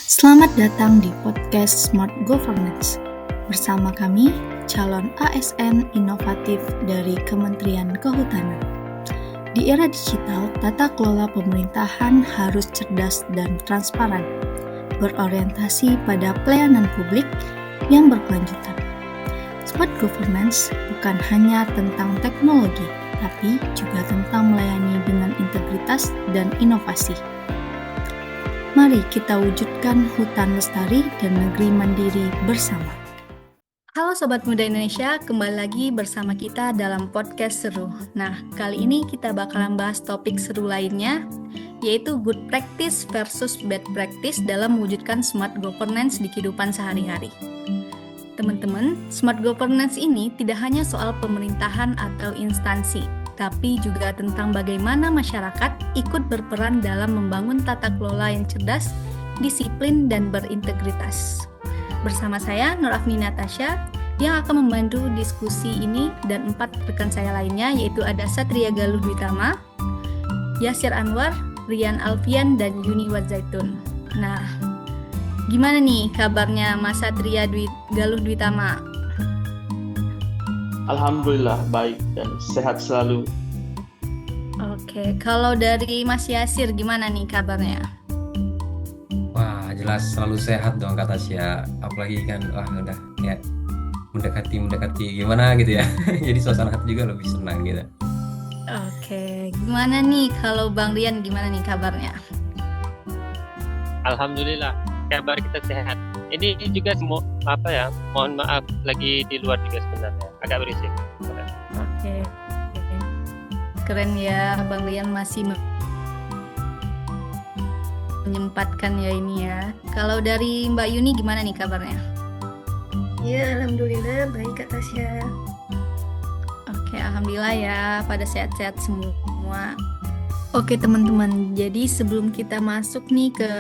Selamat datang di podcast Smart Governance. Bersama kami, calon ASN inovatif dari Kementerian Kehutanan. Di era digital, tata kelola pemerintahan harus cerdas dan transparan, berorientasi pada pelayanan publik yang berkelanjutan. Smart Governance bukan hanya tentang teknologi, tapi juga tentang melayani dengan integritas dan inovasi. Mari kita wujudkan hutan lestari dan negeri mandiri bersama. Halo Sobat Muda Indonesia, kembali lagi bersama kita dalam podcast seru. Nah, kali ini kita bakalan bahas topik seru lainnya, yaitu good practice versus bad practice dalam mewujudkan smart governance di kehidupan sehari-hari. Teman-teman, smart governance ini tidak hanya soal pemerintahan atau instansi, tapi juga tentang bagaimana masyarakat ikut berperan dalam membangun tata kelola yang cerdas, disiplin, dan berintegritas. Bersama saya, Nur Afni Natasha, yang akan membantu diskusi ini dan 4 rekan saya lainnya, yaitu ada Satria Galuh Dwitama, Yasir Anwar, Rian Alfian, dan Yuni Wadzaitun. Nah, gimana nih kabarnya Mas Satria Galuh Dwitama? Alhamdulillah baik dan sehat selalu. Oke, kalau dari Mas Yasir gimana nih kabarnya? Wah, jelas selalu sehat dong kata Tasya. Apalagi kan udah kayak mendekati gimana gitu ya. Jadi suasana hati juga lebih senang gitu. Oke, gimana nih kalau Bang Rian gimana nih kabarnya? Alhamdulillah kabar kita sehat. Ini juga mohon maaf lagi di luar juga sebenarnya, agak berisik. Oke. Keren ya, Bang Rian masih menyempatkan ya ini ya. Kalau dari Mbak Yuni gimana nih kabarnya? Ya, alhamdulillah baik Kak Tasya. Oke, alhamdulillah ya, pada sehat-sehat semua. Oke teman-teman, jadi sebelum kita masuk nih ke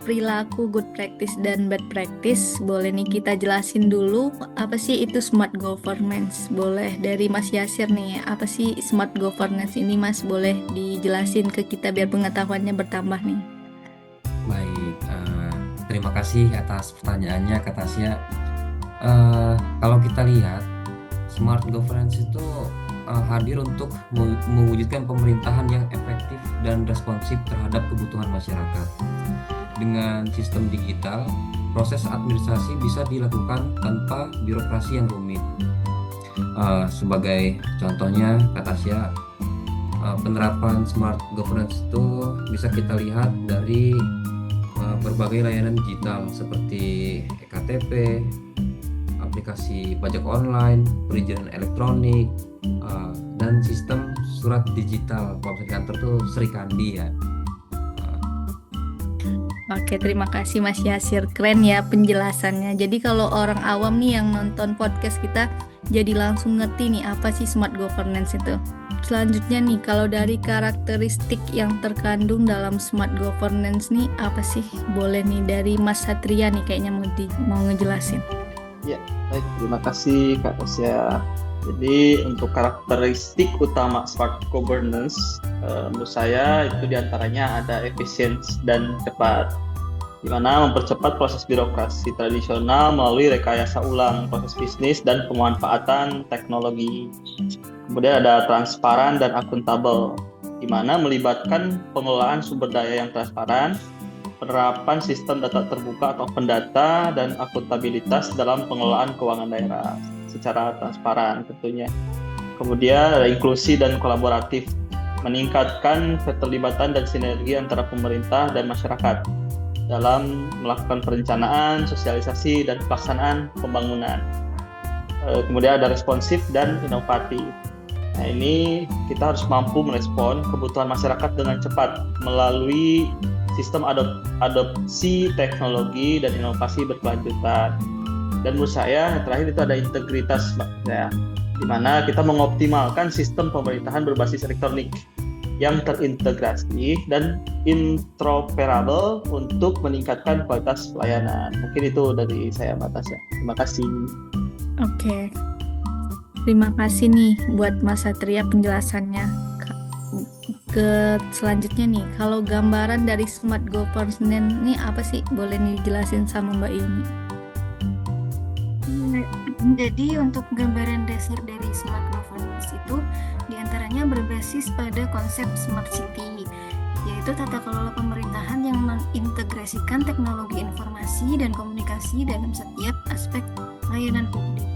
perilaku good practice dan bad practice, boleh nih kita jelasin dulu apa sih itu smart governance. Boleh dari Mas Yasir nih, apa sih smart governance ini Mas? Boleh dijelasin ke kita biar pengetahuannya bertambah nih. Baik, terima kasih atas pertanyaannya Kak Tasya. Kalau kita lihat, smart governance itu hadir untuk mewujudkan pemerintahan yang efektif dan responsif terhadap kebutuhan masyarakat. Dengan sistem digital, proses administrasi bisa dilakukan tanpa birokrasi yang rumit. Sebagai contohnya, kata Tasya, penerapan smart governance itu bisa kita lihat dari berbagai layanan digital seperti eKTP, aplikasi pajak online, perizinan elektronik, dan sistem surat digital kalau di kantor tuh Srikandi ya. Oke, terima kasih Mas Yasir, keren ya penjelasannya. Jadi kalau orang awam nih yang nonton podcast kita jadi langsung ngerti nih apa sih smart governance itu. Selanjutnya nih, kalau dari karakteristik yang terkandung dalam smart governance nih apa sih? Boleh nih dari Mas Satria nih kayaknya mau ngejelasin. Ya, baik, terima kasih Kak Tasya. Jadi untuk karakteristik utama smart governance, menurut saya itu diantaranya ada efisiensi dan cepat, di mana mempercepat proses birokrasi tradisional melalui rekayasa ulang proses bisnis dan pemanfaatan teknologi. Kemudian ada transparan dan akuntabel, di mana melibatkan pengelolaan sumber daya yang transparan, penerapan sistem data terbuka atau pendata, dan akuntabilitas dalam pengelolaan keuangan daerah secara transparan tentunya. Kemudian ada inklusi dan kolaboratif, meningkatkan keterlibatan dan sinergi antara pemerintah dan masyarakat dalam melakukan perencanaan, sosialisasi, dan pelaksanaan pembangunan. Kemudian ada responsif dan inovatif. Nah, ini kita harus mampu merespon kebutuhan masyarakat dengan cepat melalui sistem adopsi teknologi dan inovasi berkelanjutan. Dan menurut saya yang terakhir itu ada integritas, ya, di mana kita mengoptimalkan sistem pemerintahan berbasis elektronik yang terintegrasi dan interoperable untuk meningkatkan kualitas pelayanan. Mungkin itu dari saya, Mbak Tasya. Terima kasih. Oke, terima kasih nih buat Mas Satria penjelasannya. ke selanjutnya nih. Kalau gambaran dari smart governance ini apa sih? Boleh dijelasin sama Mbak Yuni? Jadi untuk gambaran dasar dari smart governance itu diantaranya berbasis pada konsep smart city, yaitu tata kelola pemerintahan yang mengintegrasikan teknologi informasi dan komunikasi dalam setiap aspek layanan publik.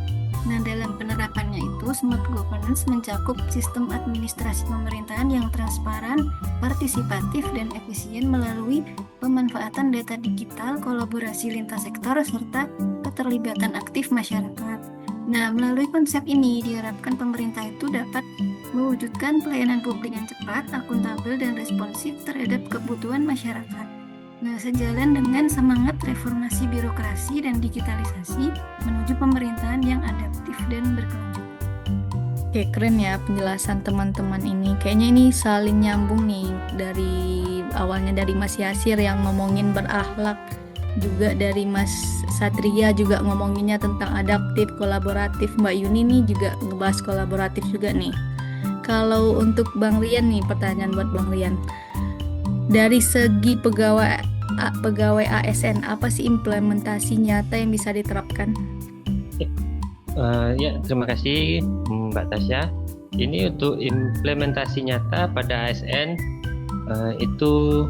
Nah, dalam penerapannya itu, smart governance mencakup sistem administrasi pemerintahan yang transparan, partisipatif, dan efisien melalui pemanfaatan data digital, kolaborasi lintas sektor, serta keterlibatan aktif masyarakat. Nah, melalui konsep ini diharapkan pemerintah itu dapat mewujudkan pelayanan publik yang cepat, akuntabel, dan responsif terhadap kebutuhan masyarakat. Nah, sejalan dengan semangat reformasi birokrasi dan digitalisasi menuju pemerintahan yang adaptif dan berkelanjutan. Oke, keren ya penjelasan teman-teman ini. Kayaknya ini saling nyambung nih, dari awalnya dari Mas Yasir yang ngomongin berakhlak, juga dari Mas Satria juga ngomonginnya tentang adaptif, kolaboratif. Mbak Yuni nih juga ngebahas kolaboratif juga nih. Kalau untuk Bang Rian nih, pertanyaan buat Bang Rian. Dari segi pegawai ASN, apa sih implementasi nyata yang bisa diterapkan? Ya, terima kasih Mbak Tasya. Ini untuk implementasi nyata pada ASN itu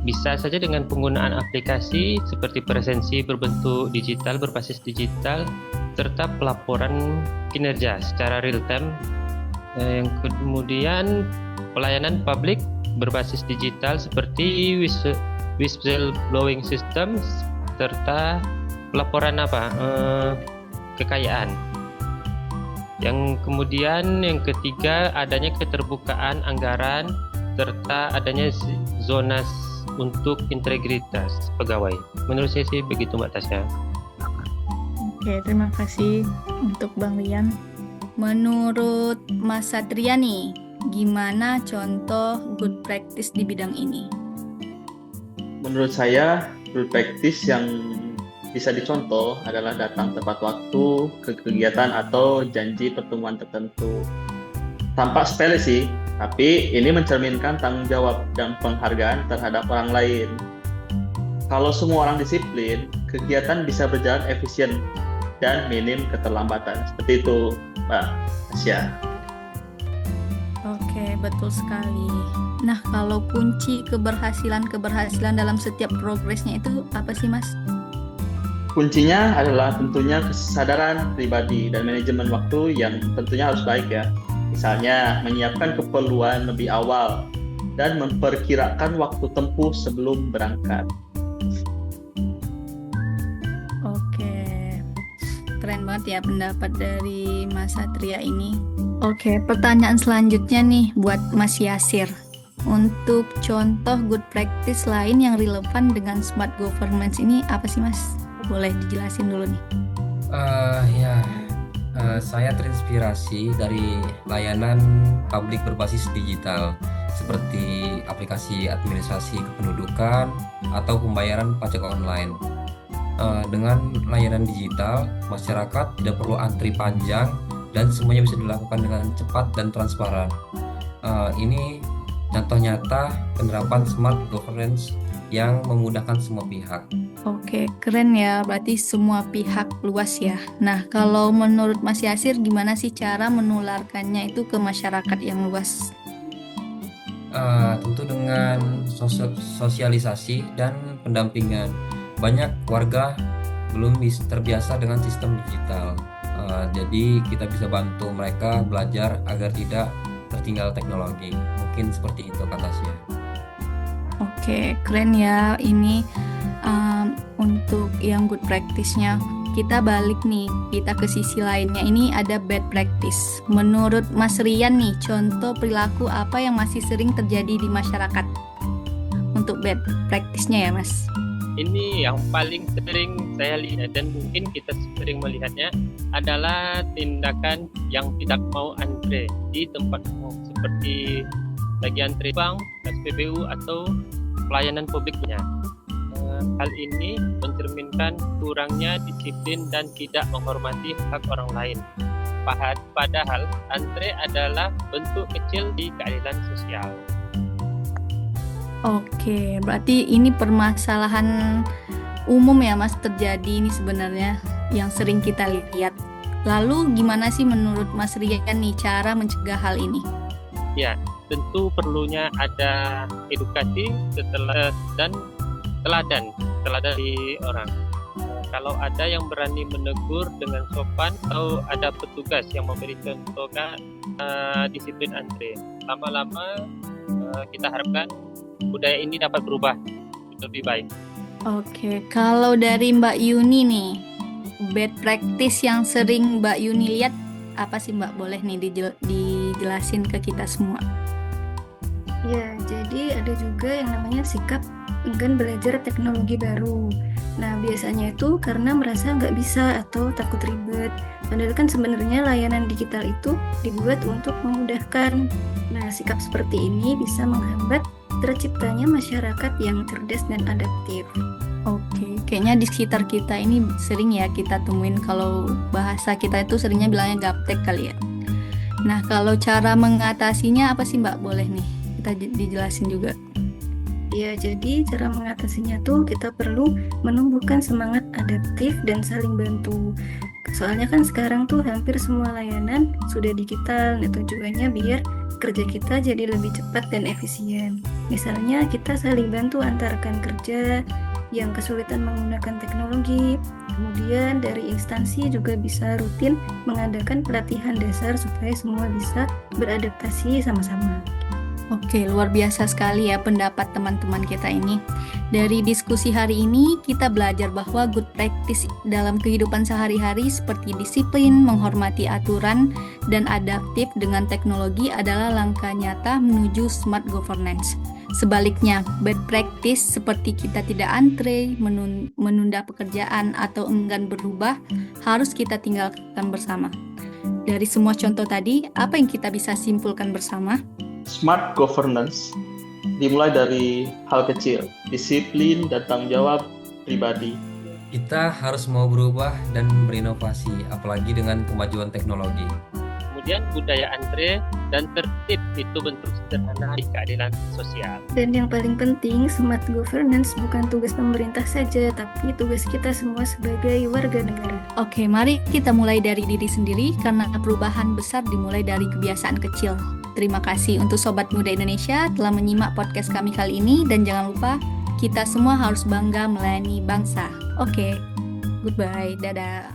bisa saja dengan penggunaan aplikasi seperti presensi berbentuk digital, berbasis digital, serta pelaporan kinerja secara real time. Yang kemudian pelayanan publik berbasis digital seperti whistleblowing system serta pelaporan kekayaan. Yang kemudian yang ketiga adanya keterbukaan anggaran serta adanya zona untuk integritas pegawai. Menurut saya sih begitu Mbak Tasya. Oke, terima kasih untuk Bang Rian. Menurut Mas Satria nih, gimana contoh good practice di bidang ini? Menurut saya, good practice yang bisa dicontoh adalah datang tepat waktu ke kegiatan atau janji pertemuan tertentu. Tampak sepele sih, tapi ini mencerminkan tanggung jawab dan penghargaan terhadap orang lain. Kalau semua orang disiplin, kegiatan bisa berjalan efisien dan minim keterlambatan. Seperti itu, Mbak Tasya. Oke, betul sekali. Nah, kalau kunci keberhasilan dalam setiap progresnya itu apa sih, Mas? Kuncinya adalah tentunya kesadaran pribadi dan manajemen waktu yang tentunya harus baik ya. Misalnya, menyiapkan keperluan lebih awal dan memperkirakan waktu tempuh sebelum berangkat. Oke, keren banget ya pendapat dari Mas Satria ini. Oke, pertanyaan selanjutnya nih buat Mas Yasir. Untuk contoh good practice lain yang relevan dengan smart governance ini apa sih, Mas? Boleh dijelasin dulu nih. Saya terinspirasi dari layanan publik berbasis digital seperti aplikasi administrasi kependudukan atau pembayaran pajak online. Dengan layanan digital, masyarakat tidak perlu antri panjang dan semuanya bisa dilakukan dengan cepat dan transparan. Ini contoh nyata penerapan smart governance yang memudahkan semua pihak. Oke, keren ya. Berarti semua pihak luas ya. Nah, kalau menurut Mas Yasir, gimana sih cara menularkannya itu ke masyarakat yang luas? Tentu dengan sosialisasi dan pendampingan. Banyak warga belum terbiasa dengan sistem digital. Jadi kita bisa bantu mereka belajar agar tidak tertinggal teknologi. Mungkin seperti itu kata saya. Oke, keren ya ini untuk yang good practice-nya. Kita balik nih, kita ke sisi lainnya. Ini ada bad practice. Menurut Mas Rian nih, contoh perilaku apa yang masih sering terjadi di masyarakat untuk bad practice-nya ya, Mas? Ini yang paling sering saya lihat dan mungkin kita sering melihatnya adalah tindakan yang tidak mau antre di tempat umum seperti lagi antre bank, SPBU atau pelayanan publiknya. Hal ini mencerminkan kurangnya disiplin dan tidak menghormati hak orang lain. Padahal antre adalah bentuk kecil di keadilan sosial. Oke, berarti ini permasalahan umum ya Mas terjadi ini sebenarnya yang sering kita lihat. Lalu gimana sih menurut Mas Rian nih cara mencegah hal ini? Ya, tentu perlunya ada edukasi dan teladan dari orang. Kalau ada yang berani menegur dengan sopan atau ada petugas yang memberi contoh disiplin antre, lama-lama kita harapkan budaya ini dapat berubah lebih baik. Oke, kalau dari Mbak Yuni nih, bad practice yang sering Mbak Yuni lihat apa sih Mbak? Boleh nih dijelasin ke kita semua. Ya, jadi ada juga yang namanya sikap enggan belajar teknologi baru. Nah, biasanya itu karena merasa nggak bisa atau takut ribet. Padahal kan sebenarnya layanan digital itu dibuat untuk memudahkan. Nah, sikap seperti ini bisa menghambat terciptanya masyarakat yang cerdas dan adaptif. Oke, kayaknya di sekitar kita ini sering ya kita temuin kalau bahasa kita itu seringnya bilangnya gaptek kali ya. Nah, kalau cara mengatasinya apa sih Mbak? Boleh nih kita dijelasin juga. Ya, jadi cara mengatasinya tuh kita perlu menumbuhkan semangat adaptif dan saling bantu. Soalnya kan sekarang tuh hampir semua layanan sudah digital. Nah, tujuannya biar kerja kita jadi lebih cepat dan efisien. Misalnya kita saling bantu antar rekan kerja yang kesulitan menggunakan teknologi. Kemudian dari instansi juga bisa rutin mengadakan pelatihan dasar supaya semua bisa beradaptasi sama-sama. Oke, luar biasa sekali ya pendapat teman-teman kita ini. Dari diskusi hari ini, kita belajar bahwa good practice dalam kehidupan sehari-hari seperti disiplin, menghormati aturan, dan adaptif dengan teknologi adalah langkah nyata menuju smart governance. Sebaliknya, bad practice seperti kita tidak antre, menunda pekerjaan, atau enggan berubah, harus kita tinggalkan bersama. Dari semua contoh tadi, apa yang kita bisa simpulkan bersama? Smart governance dimulai dari hal kecil, disiplin dan tanggung jawab pribadi. Kita harus mau berubah dan berinovasi, apalagi dengan kemajuan teknologi. Kemudian budaya antre dan tertib itu bentuk sederhana di keadilan sosial. Dan yang paling penting, smart governance bukan tugas pemerintah saja, tapi tugas kita semua sebagai warga negara. Oke, mari kita mulai dari diri sendiri karena perubahan besar dimulai dari kebiasaan kecil. Terima kasih untuk Sobat Muda Indonesia telah menyimak podcast kami kali ini dan jangan lupa kita semua harus bangga melayani bangsa. Oke, goodbye, dadah.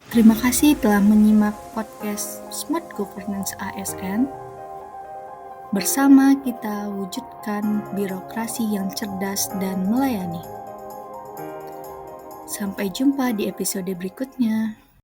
Terima kasih telah menyimak podcast Smart Governance ASN. Bersama kita wujudkan birokrasi yang cerdas dan melayani. Sampai jumpa di episode berikutnya.